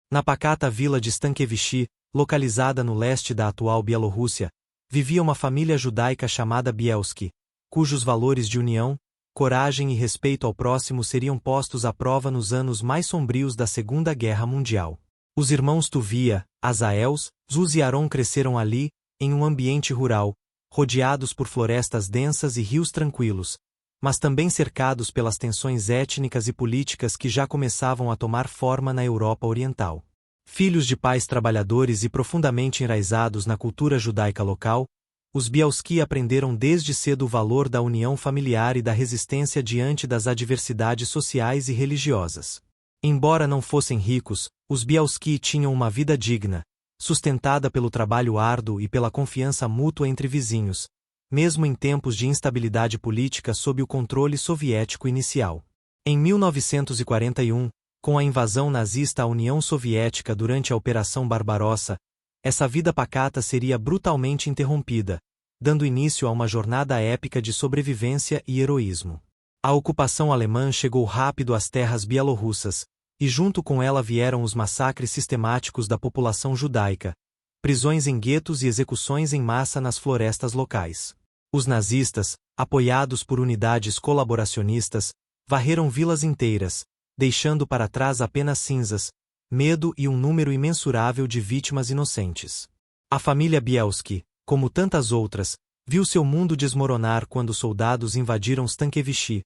Na pacata vila de Stankevichi, localizada no leste da atual Bielorrússia, vivia uma família judaica chamada Bielski, cujos valores de união, coragem e respeito ao próximo seriam postos à prova nos anos mais sombrios da Segunda Guerra Mundial. Os irmãos Tuvia, Azaels, Zuz e Aron cresceram ali, em um ambiente rural, rodeados por florestas densas e rios tranquilos, mas também cercados pelas tensões étnicas e políticas que já começavam a tomar forma na Europa Oriental. Filhos de pais trabalhadores e profundamente enraizados na cultura judaica local, os Bielski aprenderam desde cedo o valor da união familiar e da resistência diante das adversidades sociais e religiosas. Embora não fossem ricos, os Bielski tinham uma vida digna, sustentada pelo trabalho árduo e pela confiança mútua entre vizinhos, mesmo em tempos de instabilidade política sob o controle soviético inicial. Em 1941, com a invasão nazista à União Soviética durante a Operação Barbarossa, essa vida pacata seria brutalmente interrompida, dando início a uma jornada épica de sobrevivência e heroísmo. A ocupação alemã chegou rápido às terras bielorrussas, e junto com ela vieram os massacres sistemáticos da população judaica, prisões em guetos e execuções em massa nas florestas locais. Os nazistas, apoiados por unidades colaboracionistas, varreram vilas inteiras, deixando para trás apenas cinzas, medo e um número imensurável de vítimas inocentes. A família Bielski, como tantas outras, viu seu mundo desmoronar quando soldados invadiram Stankevichi,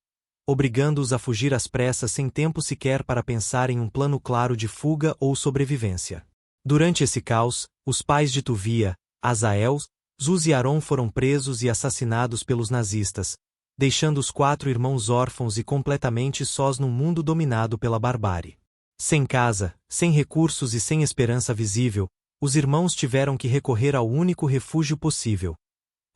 obrigando-os a fugir às pressas sem tempo sequer para pensar em um plano claro de fuga ou sobrevivência. Durante esse caos, os pais de Tuvia, Azael, Zuz e Aron foram presos e assassinados pelos nazistas, deixando os 4 irmãos órfãos e completamente sós num mundo dominado pela barbárie. Sem casa, sem recursos e sem esperança visível, os irmãos tiveram que recorrer ao único refúgio possível: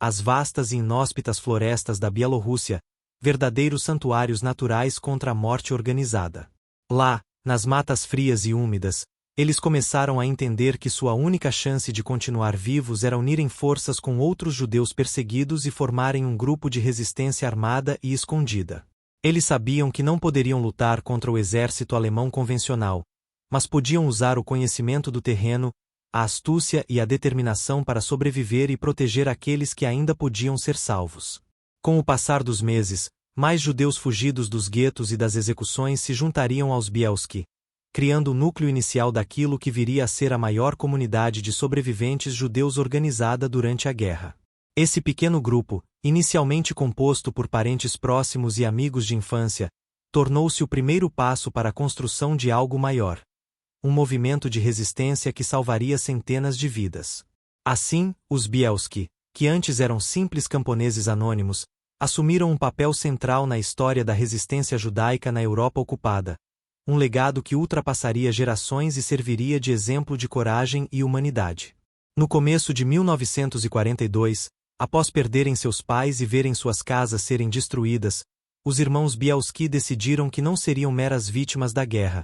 as vastas e inóspitas florestas da Bielorrússia, verdadeiros santuários naturais contra a morte organizada. Lá, nas matas frias e úmidas, eles começaram a entender que sua única chance de continuar vivos era unirem forças com outros judeus perseguidos e formarem um grupo de resistência armada e escondida. Eles sabiam que não poderiam lutar contra o exército alemão convencional, mas podiam usar o conhecimento do terreno, a astúcia e a determinação para sobreviver e proteger aqueles que ainda podiam ser salvos. Com o passar dos meses, mais judeus fugidos dos guetos e das execuções se juntariam aos Bielski, criando o núcleo inicial daquilo que viria a ser a maior comunidade de sobreviventes judeus organizada durante a guerra. Esse pequeno grupo, inicialmente composto por parentes próximos e amigos de infância, tornou-se o primeiro passo para a construção de algo maior: um movimento de resistência que salvaria centenas de vidas. Assim, os Bielski, que antes eram simples camponeses anônimos, assumiram um papel central na história da resistência judaica na Europa ocupada, um legado que ultrapassaria gerações e serviria de exemplo de coragem e humanidade. No começo de 1942, após perderem seus pais e verem suas casas serem destruídas, os irmãos Bielski decidiram que não seriam meras vítimas da guerra,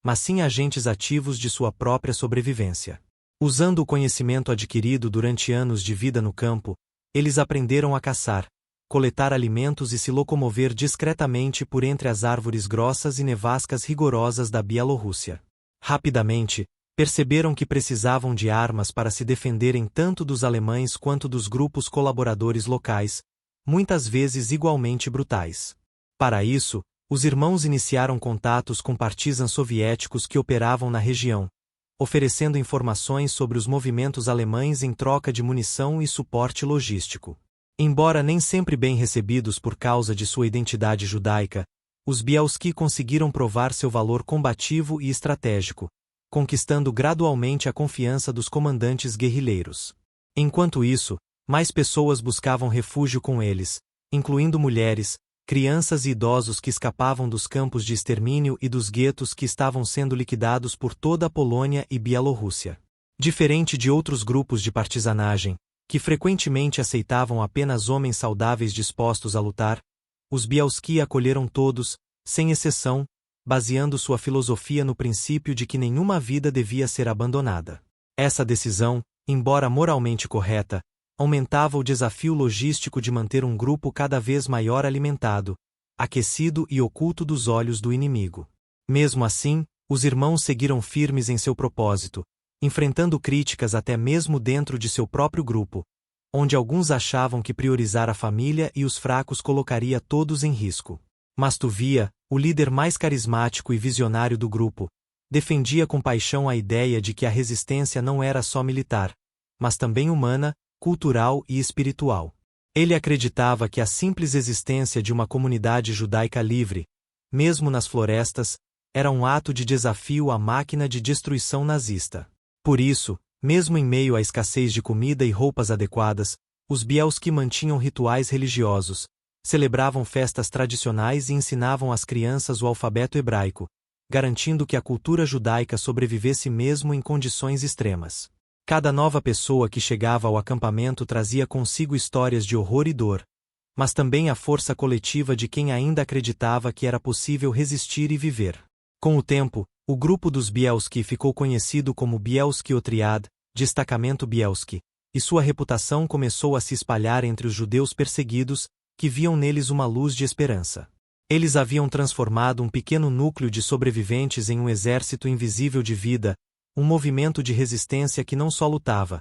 mas sim agentes ativos de sua própria sobrevivência. Usando o conhecimento adquirido durante anos de vida no campo, eles aprenderam a caçar, coletar alimentos e se locomover discretamente por entre as árvores grossas e nevascas rigorosas da Bielorrússia. Rapidamente, perceberam que precisavam de armas para se defenderem tanto dos alemães quanto dos grupos colaboradores locais, muitas vezes igualmente brutais. Para isso, os irmãos iniciaram contatos com partisans soviéticos que operavam na região, oferecendo informações sobre os movimentos alemães em troca de munição e suporte logístico. Embora nem sempre bem recebidos por causa de sua identidade judaica, os Bielski conseguiram provar seu valor combativo e estratégico, conquistando gradualmente a confiança dos comandantes guerrilheiros. Enquanto isso, mais pessoas buscavam refúgio com eles, incluindo mulheres, crianças e idosos que escapavam dos campos de extermínio e dos guetos que estavam sendo liquidados por toda a Polônia e Bielorrússia. Diferente de outros grupos de partisanagem, que frequentemente aceitavam apenas homens saudáveis dispostos a lutar, os Bielski acolheram todos, sem exceção, baseando sua filosofia no princípio de que nenhuma vida devia ser abandonada. Essa decisão, embora moralmente correta, aumentava o desafio logístico de manter um grupo cada vez maior alimentado, aquecido e oculto dos olhos do inimigo. Mesmo assim, os irmãos seguiram firmes em seu propósito, enfrentando críticas até mesmo dentro de seu próprio grupo, onde alguns achavam que priorizar a família e os fracos colocaria todos em risco. Mas Tuvia, o líder mais carismático e visionário do grupo, defendia com paixão a ideia de que a resistência não era só militar, mas também humana, cultural e espiritual. Ele acreditava que a simples existência de uma comunidade judaica livre, mesmo nas florestas, era um ato de desafio à máquina de destruição nazista. Por isso, mesmo em meio à escassez de comida e roupas adequadas, os Bielski mantinham rituais religiosos, celebravam festas tradicionais e ensinavam às crianças o alfabeto hebraico, garantindo que a cultura judaica sobrevivesse mesmo em condições extremas. Cada nova pessoa que chegava ao acampamento trazia consigo histórias de horror e dor, mas também a força coletiva de quem ainda acreditava que era possível resistir e viver. Com o tempo, o grupo dos Bielski ficou conhecido como Bielski Otriad, Destacamento Bielski, e sua reputação começou a se espalhar entre os judeus perseguidos, que viam neles uma luz de esperança. Eles haviam transformado um pequeno núcleo de sobreviventes em um exército invisível de vida, um movimento de resistência que não só lutava,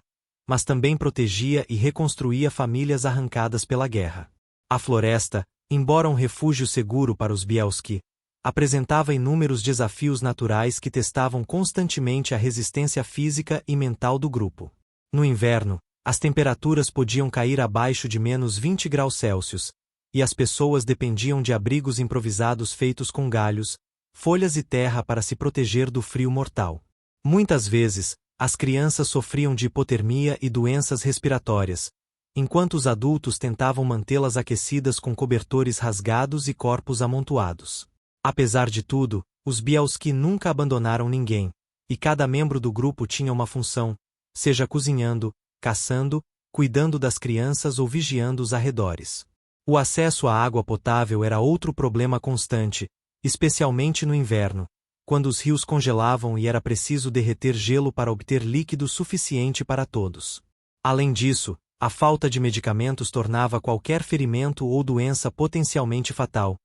mas também protegia e reconstruía famílias arrancadas pela guerra. A floresta, embora um refúgio seguro para os Bielski, apresentava inúmeros desafios naturais que testavam constantemente a resistência física e mental do grupo. No inverno, as temperaturas podiam cair abaixo de -20 graus Celsius, e as pessoas dependiam de abrigos improvisados feitos com galhos, folhas e terra para se proteger do frio mortal. Muitas vezes, as crianças sofriam de hipotermia e doenças respiratórias, enquanto os adultos tentavam mantê-las aquecidas com cobertores rasgados e corpos amontoados. Apesar de tudo, os Bielski nunca abandonaram ninguém, e cada membro do grupo tinha uma função, seja cozinhando, caçando, cuidando das crianças ou vigiando os arredores. O acesso à água potável era outro problema constante, especialmente no inverno, quando os rios congelavam e era preciso derreter gelo para obter líquido suficiente para todos. Além disso, a falta de medicamentos tornava qualquer ferimento ou doença potencialmente fatal,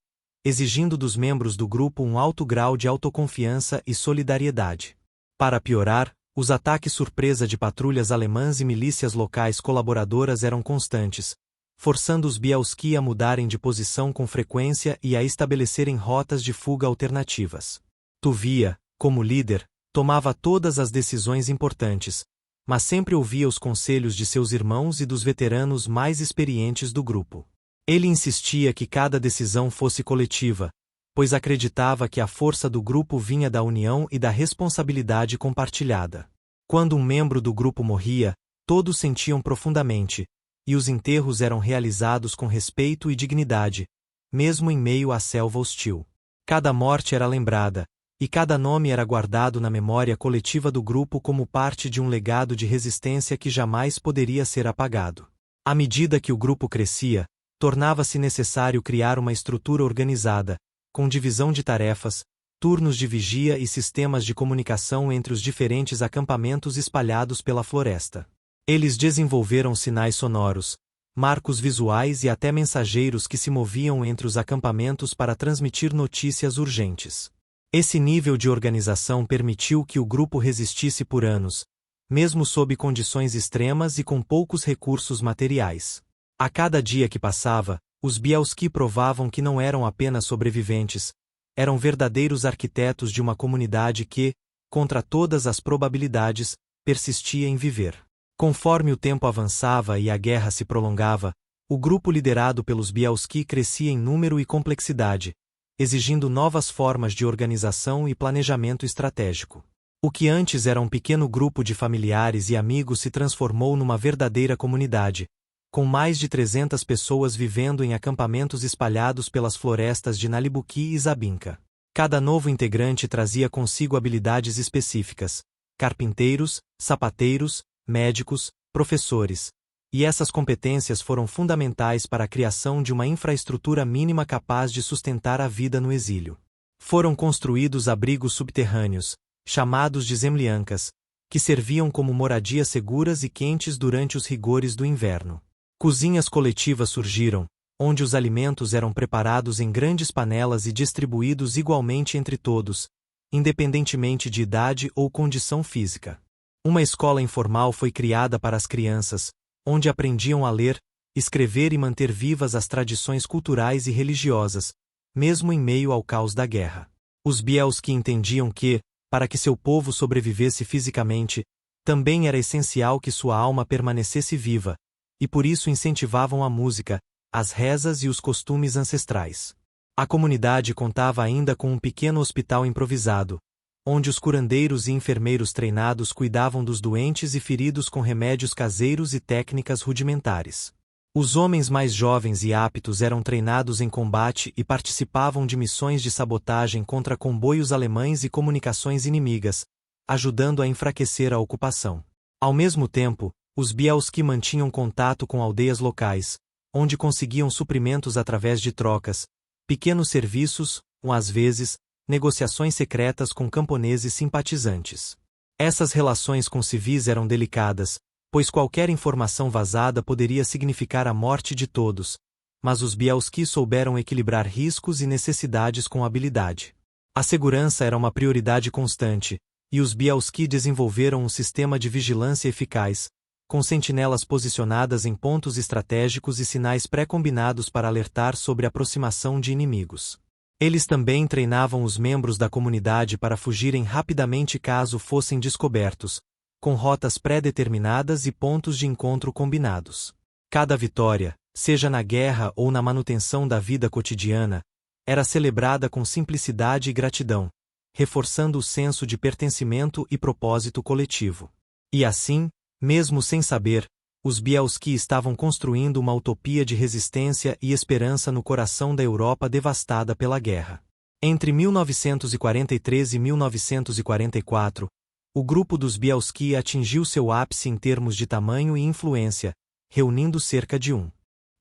exigindo dos membros do grupo um alto grau de autoconfiança e solidariedade. Para piorar, os ataques surpresa de patrulhas alemãs e milícias locais colaboradoras eram constantes, forçando os Bielski a mudarem de posição com frequência e a estabelecerem rotas de fuga alternativas. Tuvia, como líder, tomava todas as decisões importantes, mas sempre ouvia os conselhos de seus irmãos e dos veteranos mais experientes do grupo. Ele insistia que cada decisão fosse coletiva, pois acreditava que a força do grupo vinha da união e da responsabilidade compartilhada. Quando um membro do grupo morria, todos sentiam profundamente, e os enterros eram realizados com respeito e dignidade, mesmo em meio à selva hostil. Cada morte era lembrada, e cada nome era guardado na memória coletiva do grupo como parte de um legado de resistência que jamais poderia ser apagado. À medida que o grupo crescia, tornava-se necessário criar uma estrutura organizada, com divisão de tarefas, turnos de vigia e sistemas de comunicação entre os diferentes acampamentos espalhados pela floresta. Eles desenvolveram sinais sonoros, marcos visuais e até mensageiros que se moviam entre os acampamentos para transmitir notícias urgentes. Esse nível de organização permitiu que o grupo resistisse por anos, mesmo sob condições extremas e com poucos recursos materiais. A cada dia que passava, os Bielski provavam que não eram apenas sobreviventes, eram verdadeiros arquitetos de uma comunidade que, contra todas as probabilidades, persistia em viver. Conforme o tempo avançava e a guerra se prolongava, o grupo liderado pelos Bielski crescia em número e complexidade, exigindo novas formas de organização e planejamento estratégico. O que antes era um pequeno grupo de familiares e amigos se transformou numa verdadeira comunidade, com mais de 300 pessoas vivendo em acampamentos espalhados pelas florestas de Nalibuki e Zabinka. Cada novo integrante trazia consigo habilidades específicas: carpinteiros, sapateiros, médicos, professores. E essas competências foram fundamentais para a criação de uma infraestrutura mínima capaz de sustentar a vida no exílio. Foram construídos abrigos subterrâneos, chamados de zemliankas, que serviam como moradias seguras e quentes durante os rigores do inverno. Cozinhas coletivas surgiram, onde os alimentos eram preparados em grandes panelas e distribuídos igualmente entre todos, independentemente de idade ou condição física. Uma escola informal foi criada para as crianças, onde aprendiam a ler, escrever e manter vivas as tradições culturais e religiosas, mesmo em meio ao caos da guerra. Os Bielski entendiam que, para que seu povo sobrevivesse fisicamente, também era essencial que sua alma permanecesse viva, e por isso incentivavam a música, as rezas e os costumes ancestrais. A comunidade contava ainda com um pequeno hospital improvisado, onde os curandeiros e enfermeiros treinados cuidavam dos doentes e feridos com remédios caseiros e técnicas rudimentares. Os homens mais jovens e aptos eram treinados em combate e participavam de missões de sabotagem contra comboios alemães e comunicações inimigas, ajudando a enfraquecer a ocupação. Ao mesmo tempo, os Bielski mantinham contato com aldeias locais, onde conseguiam suprimentos através de trocas, pequenos serviços, ou às vezes, negociações secretas com camponeses simpatizantes. Essas relações com civis eram delicadas, pois qualquer informação vazada poderia significar a morte de todos, mas os Bielski souberam equilibrar riscos e necessidades com habilidade. A segurança era uma prioridade constante, e os Bielski desenvolveram um sistema de vigilância eficaz, com sentinelas posicionadas em pontos estratégicos e sinais pré-combinados para alertar sobre a aproximação de inimigos. Eles também treinavam os membros da comunidade para fugirem rapidamente caso fossem descobertos, com rotas pré-determinadas e pontos de encontro combinados. Cada vitória, seja na guerra ou na manutenção da vida cotidiana, era celebrada com simplicidade e gratidão, reforçando o senso de pertencimento e propósito coletivo. E assim, mesmo sem saber, os Bielski estavam construindo uma utopia de resistência e esperança no coração da Europa devastada pela guerra. Entre 1943 e 1944, o grupo dos Bielski atingiu seu ápice em termos de tamanho e influência, reunindo cerca de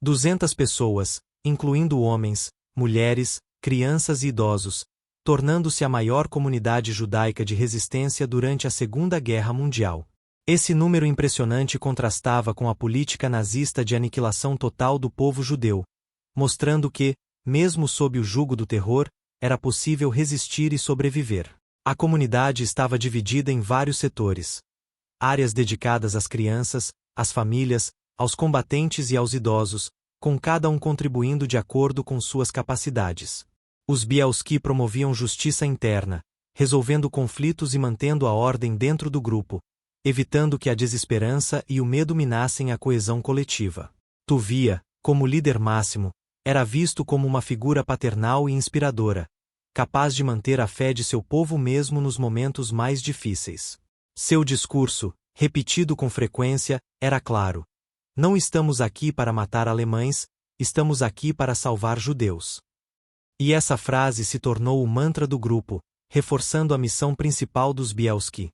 200 pessoas, incluindo homens, mulheres, crianças e idosos, tornando-se a maior comunidade judaica de resistência durante a Segunda Guerra Mundial. Esse número impressionante contrastava com a política nazista de aniquilação total do povo judeu, mostrando que, mesmo sob o jugo do terror, era possível resistir e sobreviver. A comunidade estava dividida em vários setores. Áreas dedicadas às crianças, às famílias, aos combatentes e aos idosos, com cada um contribuindo de acordo com suas capacidades. Os Bielski promoviam justiça interna, resolvendo conflitos e mantendo a ordem dentro do grupo, evitando que a desesperança e o medo minassem a coesão coletiva. Tuvia, como líder máximo, era visto como uma figura paternal e inspiradora, capaz de manter a fé de seu povo mesmo nos momentos mais difíceis. Seu discurso, repetido com frequência, era claro: não estamos aqui para matar alemães, estamos aqui para salvar judeus. E essa frase se tornou o mantra do grupo, reforçando a missão principal dos Bielski: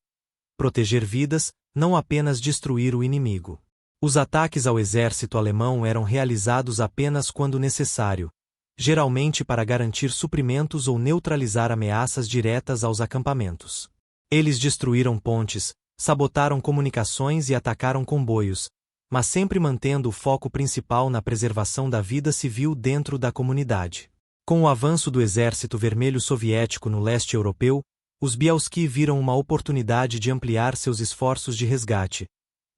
proteger vidas, não apenas destruir o inimigo. Os ataques ao exército alemão eram realizados apenas quando necessário, geralmente para garantir suprimentos ou neutralizar ameaças diretas aos acampamentos. Eles destruíram pontes, sabotaram comunicações e atacaram comboios, mas sempre mantendo o foco principal na preservação da vida civil dentro da comunidade. Com o avanço do Exército Vermelho Soviético no leste europeu, os Bielski viram uma oportunidade de ampliar seus esforços de resgate,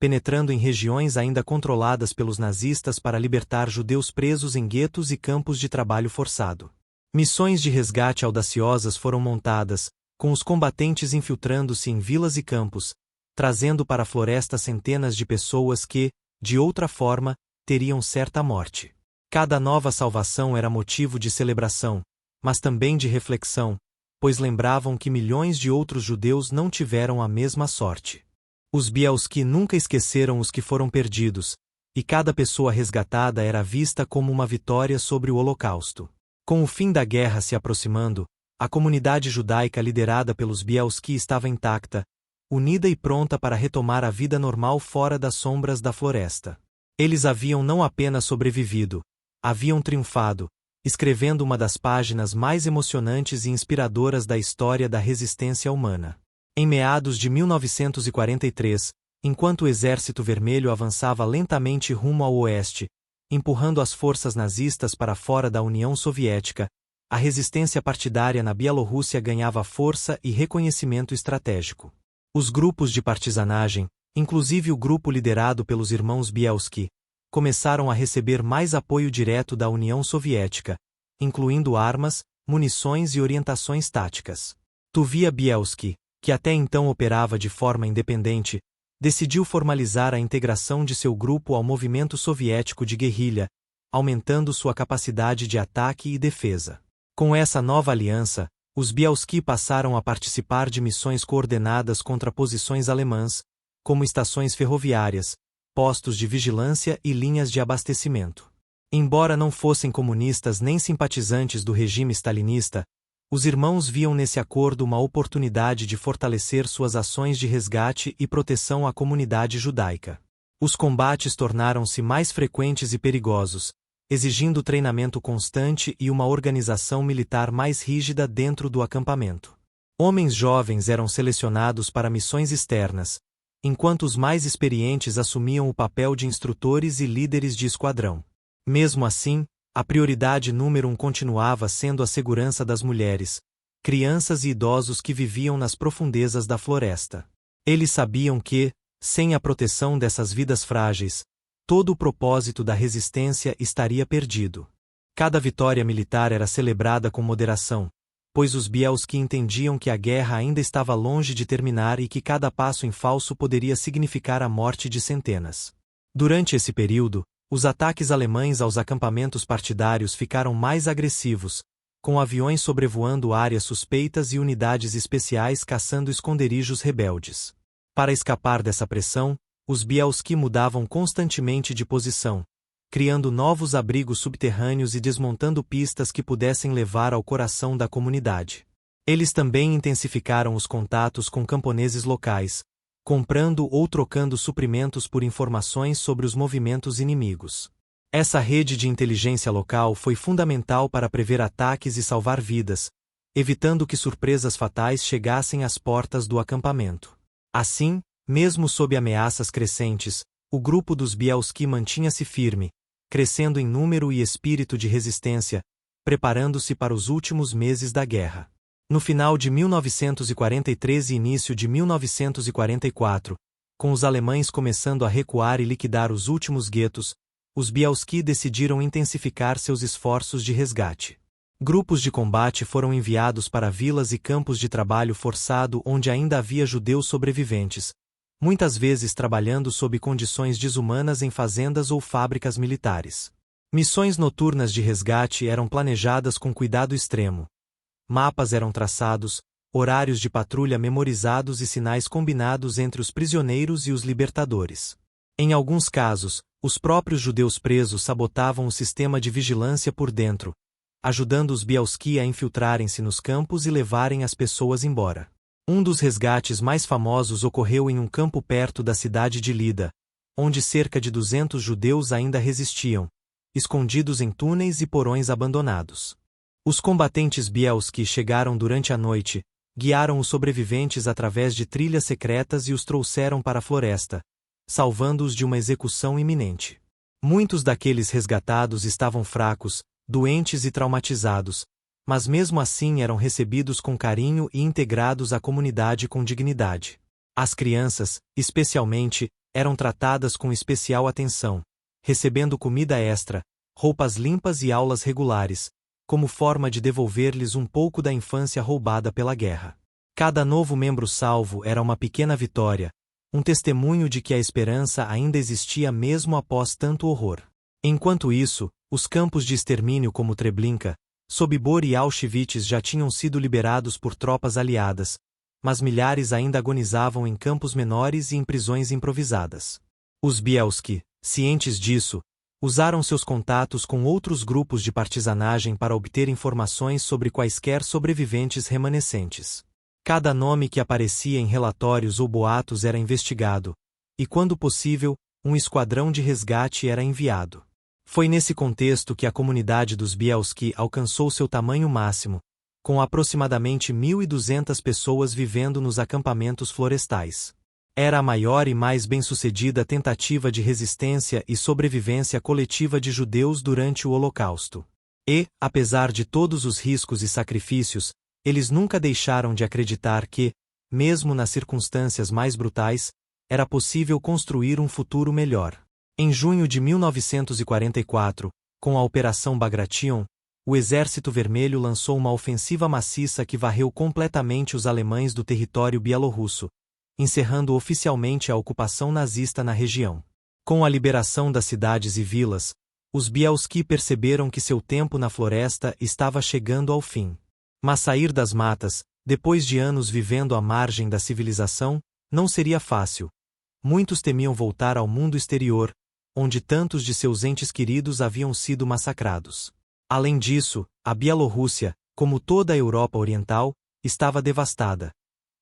penetrando em regiões ainda controladas pelos nazistas para libertar judeus presos em guetos e campos de trabalho forçado. Missões de resgate audaciosas foram montadas, com os combatentes infiltrando-se em vilas e campos, trazendo para a floresta centenas de pessoas que, de outra forma, teriam certa morte. Cada nova salvação era motivo de celebração, mas também de reflexão, pois lembravam que milhões de outros judeus não tiveram a mesma sorte. Os Bielski nunca esqueceram os que foram perdidos, e cada pessoa resgatada era vista como uma vitória sobre o Holocausto. Com o fim da guerra se aproximando, a comunidade judaica liderada pelos Bielski estava intacta, unida e pronta para retomar a vida normal fora das sombras da floresta. Eles haviam não apenas sobrevivido, haviam triunfado, escrevendo uma das páginas mais emocionantes e inspiradoras da história da resistência humana. Em meados de 1943, enquanto o Exército Vermelho avançava lentamente rumo ao oeste, empurrando as forças nazistas para fora da União Soviética, a resistência partidária na Bielorrússia ganhava força e reconhecimento estratégico. Os grupos de partisanagem, inclusive o grupo liderado pelos irmãos Bielski, começaram a receber mais apoio direto da União Soviética, incluindo armas, munições e orientações táticas. Tuvia Bielski, que até então operava de forma independente, decidiu formalizar a integração de seu grupo ao movimento soviético de guerrilha, aumentando sua capacidade de ataque e defesa. Com essa nova aliança, os Bielski passaram a participar de missões coordenadas contra posições alemãs, como estações ferroviárias, postos de vigilância e linhas de abastecimento. Embora não fossem comunistas nem simpatizantes do regime stalinista, os irmãos viam nesse acordo uma oportunidade de fortalecer suas ações de resgate e proteção à comunidade judaica. Os combates tornaram-se mais frequentes e perigosos, exigindo treinamento constante e uma organização militar mais rígida dentro do acampamento. Homens jovens eram selecionados para missões externas, enquanto os mais experientes assumiam o papel de instrutores e líderes de esquadrão. Mesmo assim, a prioridade número 1 continuava sendo a segurança das mulheres, crianças e idosos que viviam nas profundezas da floresta. Eles sabiam que, sem a proteção dessas vidas frágeis, todo o propósito da resistência estaria perdido. Cada vitória militar era celebrada com moderação, pois os Bielski entendiam que a guerra ainda estava longe de terminar e que cada passo em falso poderia significar a morte de centenas. Durante esse período, os ataques alemães aos acampamentos partidários ficaram mais agressivos, com aviões sobrevoando áreas suspeitas e unidades especiais caçando esconderijos rebeldes. Para escapar dessa pressão, os Bielski mudavam constantemente de posição, criando novos abrigos subterrâneos e desmontando pistas que pudessem levar ao coração da comunidade. Eles também intensificaram os contatos com camponeses locais, comprando ou trocando suprimentos por informações sobre os movimentos inimigos. Essa rede de inteligência local foi fundamental para prever ataques e salvar vidas, evitando que surpresas fatais chegassem às portas do acampamento. Assim, mesmo sob ameaças crescentes, o grupo dos Bielski mantinha-se firme, crescendo em número e espírito de resistência, preparando-se para os últimos meses da guerra. No final de 1943 e início de 1944, com os alemães começando a recuar e liquidar os últimos guetos, os Bielski decidiram intensificar seus esforços de resgate. Grupos de combate foram enviados para vilas e campos de trabalho forçado onde ainda havia judeus sobreviventes, muitas vezes trabalhando sob condições desumanas em fazendas ou fábricas militares. Missões noturnas de resgate eram planejadas com cuidado extremo. Mapas eram traçados, horários de patrulha memorizados e sinais combinados entre os prisioneiros e os libertadores. Em alguns casos, os próprios judeus presos sabotavam o sistema de vigilância por dentro, ajudando os Bielski a infiltrarem-se nos campos e levarem as pessoas embora. Um dos resgates mais famosos ocorreu em um campo perto da cidade de Lida, onde cerca de 200 judeus ainda resistiam, escondidos em túneis e porões abandonados. Os combatentes Bielski chegaram durante a noite, guiaram os sobreviventes através de trilhas secretas e os trouxeram para a floresta, salvando-os de uma execução iminente. Muitos daqueles resgatados estavam fracos, doentes e traumatizados, mas mesmo assim eram recebidos com carinho e integrados à comunidade com dignidade. As crianças, especialmente, eram tratadas com especial atenção, recebendo comida extra, roupas limpas e aulas regulares, como forma de devolver-lhes um pouco da infância roubada pela guerra. Cada novo membro salvo era uma pequena vitória, um testemunho de que a esperança ainda existia mesmo após tanto horror. Enquanto isso, os campos de extermínio como Treblinka, Sobibor e Auschwitz já tinham sido liberados por tropas aliadas, mas milhares ainda agonizavam em campos menores e em prisões improvisadas. Os Bielski, cientes disso, usaram seus contatos com outros grupos de partisanagem para obter informações sobre quaisquer sobreviventes remanescentes. Cada nome que aparecia em relatórios ou boatos era investigado, e quando possível, um esquadrão de resgate era enviado. Foi nesse contexto que a comunidade dos Bielski alcançou seu tamanho máximo, com aproximadamente 1.200 pessoas vivendo nos acampamentos florestais. Era a maior e mais bem-sucedida tentativa de resistência e sobrevivência coletiva de judeus durante o Holocausto. E, apesar de todos os riscos e sacrifícios, eles nunca deixaram de acreditar que, mesmo nas circunstâncias mais brutais, era possível construir um futuro melhor. Em junho de 1944, com a Operação Bagration, o Exército Vermelho lançou uma ofensiva maciça que varreu completamente os alemães do território bielorrusso, encerrando oficialmente a ocupação nazista na região. Com a liberação das cidades e vilas, os Bielski perceberam que seu tempo na floresta estava chegando ao fim. Mas sair das matas, depois de anos vivendo à margem da civilização, não seria fácil. Muitos temiam voltar ao mundo exterior, onde tantos de seus entes queridos haviam sido massacrados. Além disso, a Bielorrússia, como toda a Europa Oriental, estava devastada.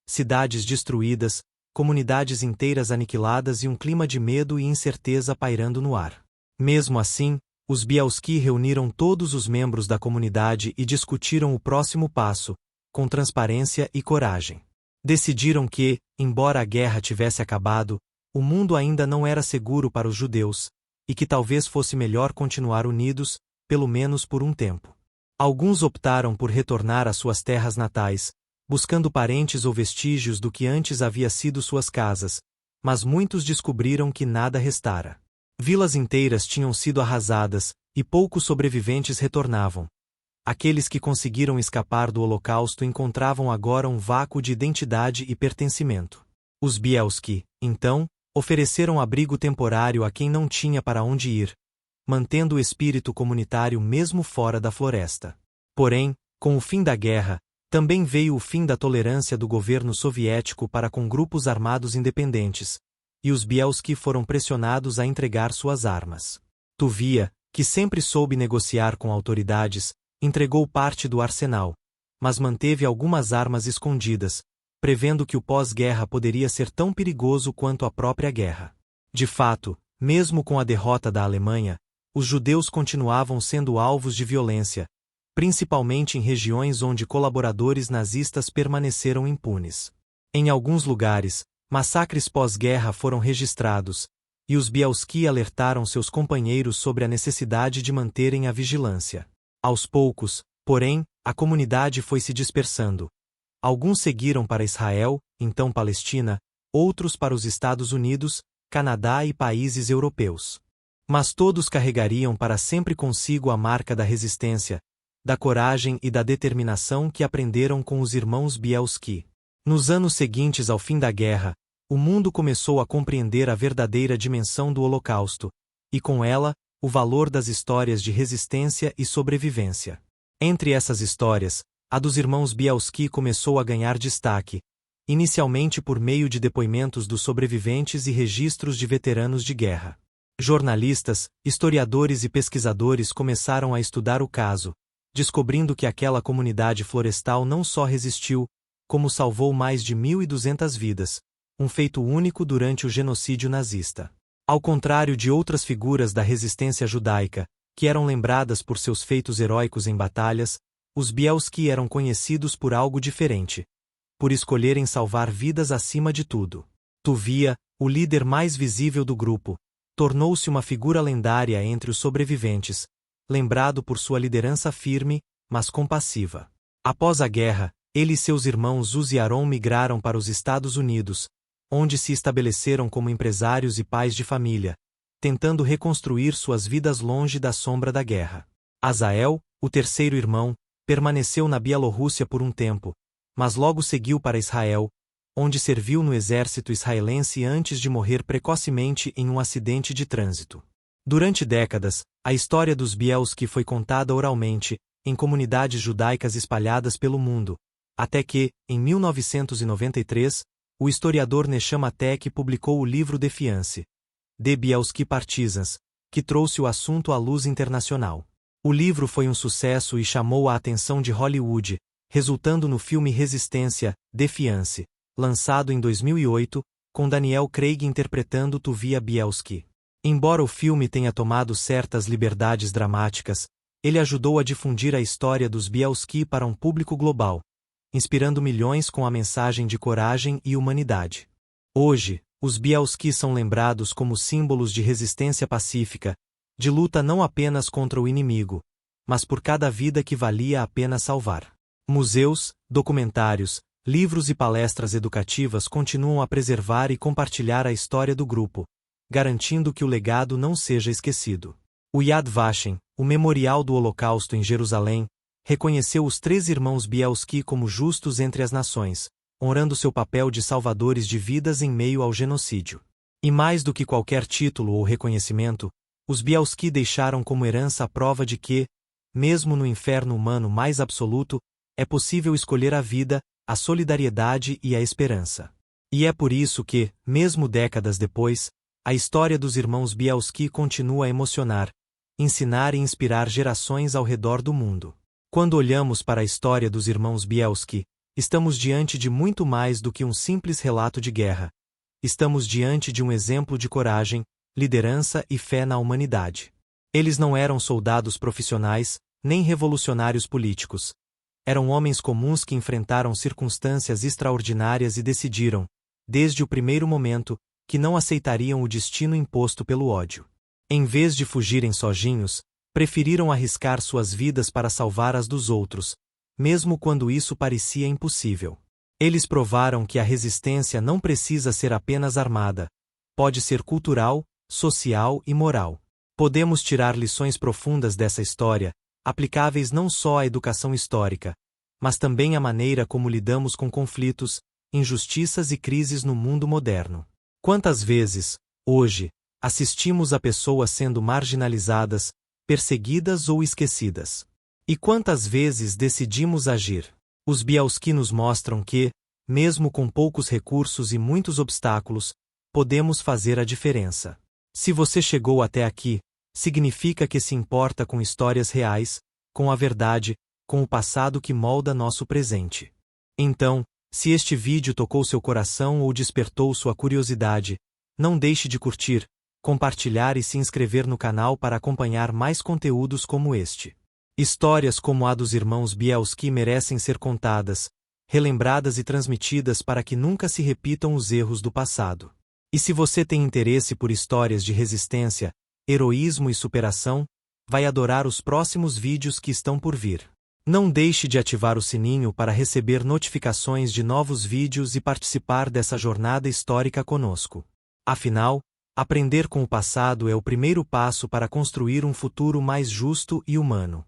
Cidades destruídas, comunidades inteiras aniquiladas e um clima de medo e incerteza pairando no ar. Mesmo assim, os Bielski reuniram todos os membros da comunidade e discutiram o próximo passo, com transparência e coragem. Decidiram que, embora a guerra tivesse acabado, o mundo ainda não era seguro para os judeus, e que talvez fosse melhor continuar unidos, pelo menos por um tempo. Alguns optaram por retornar às suas terras natais, buscando parentes ou vestígios do que antes havia sido suas casas, mas muitos descobriram que nada restara. Vilas inteiras tinham sido arrasadas, e poucos sobreviventes retornavam. Aqueles que conseguiram escapar do Holocausto encontravam agora um vácuo de identidade e pertencimento. Os Bielski, então, ofereceram abrigo temporário a quem não tinha para onde ir, mantendo o espírito comunitário mesmo fora da floresta. Porém, com o fim da guerra, também veio o fim da tolerância do governo soviético para com grupos armados independentes, e os Bielski foram pressionados a entregar suas armas. Tuvia, que sempre soube negociar com autoridades, entregou parte do arsenal, mas manteve algumas armas escondidas, prevendo que o pós-guerra poderia ser tão perigoso quanto a própria guerra. De fato, mesmo com a derrota da Alemanha, os judeus continuavam sendo alvos de violência, principalmente em regiões onde colaboradores nazistas permaneceram impunes. Em alguns lugares, massacres pós-guerra foram registrados, e os Bielski alertaram seus companheiros sobre a necessidade de manterem a vigilância. Aos poucos, porém, a comunidade foi se dispersando. Alguns seguiram para Israel, então Palestina, outros para os Estados Unidos, Canadá e países europeus. Mas todos carregariam para sempre consigo a marca da resistência, da coragem e da determinação que aprenderam com os irmãos Bielski. Nos anos seguintes ao fim da guerra, o mundo começou a compreender a verdadeira dimensão do Holocausto, e com ela, o valor das histórias de resistência e sobrevivência. Entre essas histórias, a dos irmãos Bielski começou a ganhar destaque, inicialmente por meio de depoimentos dos sobreviventes e registros de veteranos de guerra. Jornalistas, historiadores e pesquisadores começaram a estudar o caso, descobrindo que aquela comunidade florestal não só resistiu, como salvou mais de 1.200 vidas, um feito único durante o genocídio nazista. Ao contrário de outras figuras da resistência judaica, que eram lembradas por seus feitos heróicos em batalhas, os Bielski eram conhecidos por algo diferente, por escolherem salvar vidas acima de tudo. Tuvia, o líder mais visível do grupo, tornou-se uma figura lendária entre os sobreviventes, lembrado por sua liderança firme, mas compassiva. Após a guerra, ele e seus irmãos Uz e Aron migraram para os Estados Unidos, onde se estabeleceram como empresários e pais de família, tentando reconstruir suas vidas longe da sombra da guerra. Azael, o terceiro irmão, permaneceu na Bielorrússia por um tempo, mas logo seguiu para Israel, onde serviu no exército israelense antes de morrer precocemente em um acidente de trânsito. Durante décadas, a história dos Bielski foi contada oralmente, em comunidades judaicas espalhadas pelo mundo, até que, em 1993, o historiador Nechama Tech publicou o livro Defiance, The Bielski Partisans, que trouxe o assunto à luz internacional. O livro foi um sucesso e chamou a atenção de Hollywood, resultando no filme Resistência, Defiance, lançado em 2008, com Daniel Craig interpretando Tuvia Bielski. Embora o filme tenha tomado certas liberdades dramáticas, ele ajudou a difundir a história dos Bielski para um público global, inspirando milhões com a mensagem de coragem e humanidade. Hoje, os Bielski são lembrados como símbolos de resistência pacífica, de luta não apenas contra o inimigo, mas por cada vida que valia a pena salvar. Museus, documentários, livros e palestras educativas continuam a preservar e compartilhar a história do grupo, garantindo que o legado não seja esquecido. O Yad Vashem, o Memorial do Holocausto em Jerusalém, reconheceu os 3 irmãos Bielski como justos entre as nações, honrando seu papel de salvadores de vidas em meio ao genocídio. E mais do que qualquer título ou reconhecimento, os Bielski deixaram como herança a prova de que, mesmo no inferno humano mais absoluto, é possível escolher a vida, a solidariedade e a esperança. E é por isso que, mesmo décadas depois, a história dos irmãos Bielski continua a emocionar, ensinar e inspirar gerações ao redor do mundo. Quando olhamos para a história dos irmãos Bielski, estamos diante de muito mais do que um simples relato de guerra. Estamos diante de um exemplo de coragem, liderança e fé na humanidade. Eles não eram soldados profissionais, nem revolucionários políticos. Eram homens comuns que enfrentaram circunstâncias extraordinárias e decidiram, desde o primeiro momento, que não aceitariam o destino imposto pelo ódio. Em vez de fugirem sozinhos, preferiram arriscar suas vidas para salvar as dos outros, mesmo quando isso parecia impossível. Eles provaram que a resistência não precisa ser apenas armada, pode ser cultural, social e moral. Podemos tirar lições profundas dessa história, aplicáveis não só à educação histórica, mas também à maneira como lidamos com conflitos, injustiças e crises no mundo moderno. Quantas vezes, hoje, assistimos a pessoas sendo marginalizadas, perseguidas ou esquecidas? E quantas vezes decidimos agir? Os Bielski nos mostram que, mesmo com poucos recursos e muitos obstáculos, podemos fazer a diferença. Se você chegou até aqui, significa que se importa com histórias reais, com a verdade, com o passado que molda nosso presente. Então, se este vídeo tocou seu coração ou despertou sua curiosidade, não deixe de curtir, compartilhar e se inscrever no canal para acompanhar mais conteúdos como este. Histórias como a dos irmãos Bielski merecem ser contadas, relembradas e transmitidas para que nunca se repitam os erros do passado. E se você tem interesse por histórias de resistência, heroísmo e superação, vai adorar os próximos vídeos que estão por vir. Não deixe de ativar o sininho para receber notificações de novos vídeos e participar dessa jornada histórica conosco. Afinal, aprender com o passado é o primeiro passo para construir um futuro mais justo e humano.